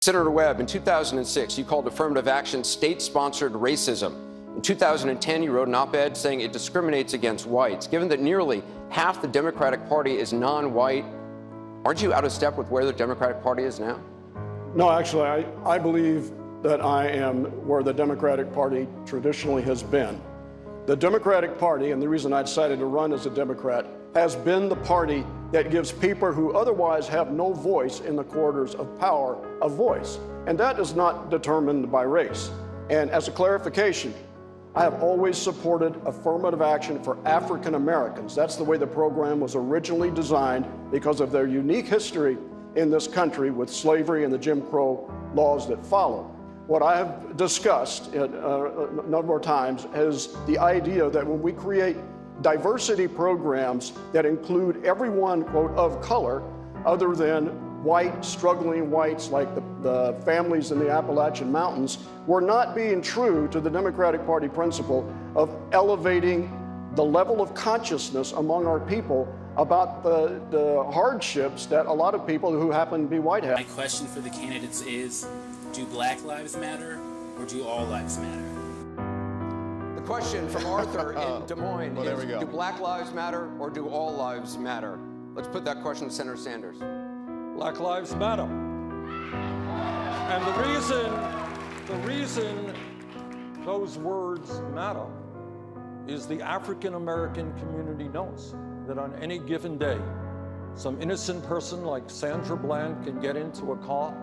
Senator Webb, in 2006, you called affirmative action state-sponsored racism. In 2010, you wrote an op-ed saying it discriminates against whites. Given that nearly half the Democratic Party is non-white, aren't you out of step with where the Democratic Party is now? No, actually, I believe that I am where the Democratic Party traditionally has been. The Democratic Party, and the reason I decided to run as a Democrat, has been the party that gives people who otherwise have no voice in the corridors of power a voice. And that is not determined by race. And as a clarification, I have always supported affirmative action for African Americans. That's the way the program was originally designed because of their unique history in this country with slavery and the Jim Crow laws that follow. What I have discussed a number of times is the idea that when we create diversity programs that include everyone, quote, of color, other than white, struggling whites like the families in the Appalachian Mountains, we're not being true to the Democratic Party principle of elevating the level of consciousness among our people about the hardships that a lot of people who happen to be white have. My question for the candidates is, do Black lives matter or do all lives matter? The question from Arthur in Des Moines is, do Black lives matter or do all lives matter? Let's put that question to Senator Sanders. Black lives matter. And the reason those words matter is the African American community knows that on any given day, some innocent person like Sandra Bland can get into a car,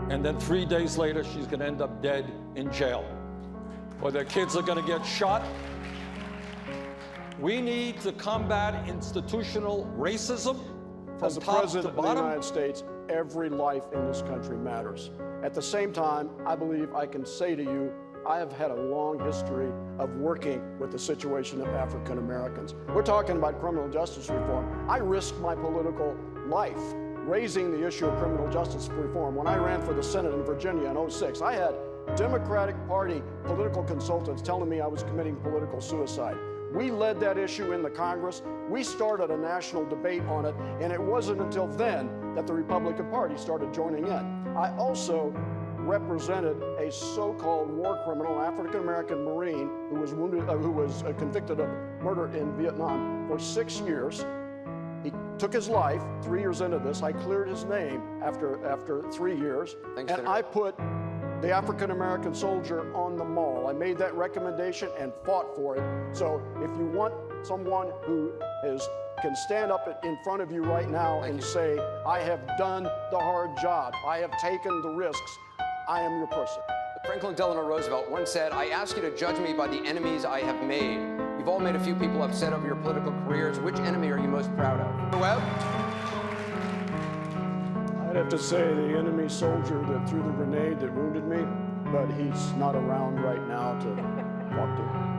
and then 3 days later, she's going to end up dead in jail. Or their kids are going to get shot. We need to combat institutional racism As the from top President to of the bottom. United States, every life in this country matters. At the same time, I believe I can say to you, I have had a long history of working with the situation of African Americans. We're talking about criminal justice reform. I risked my political life raising the issue of criminal justice reform. When I ran for the Senate in Virginia in 2006, I had Democratic Party political consultants telling me I was committing political suicide. We led that issue in the Congress. We started a national debate on it, and it wasn't until then that the Republican Party started joining in. I also represented a so-called war criminal, African-American Marine, who was wounded, who was convicted of murder in Vietnam for 6 years. He took his life 3 years into this. I cleared his name after 3 years. Thanks, and Senator. I put the African-American soldier on the mall. I made that recommendation and fought for it. So if you want someone who can stand up in front of you right now and say, I have done the hard job, I have taken the risks, I am your person. Franklin Delano Roosevelt once said, I ask you to judge me by the enemies I have made. You've all made a few people upset over your political careers. Which enemy are you most proud of? Senator Webb? I'd have to say the enemy soldier that threw the grenade that wounded me, but he's not around right now to talk to.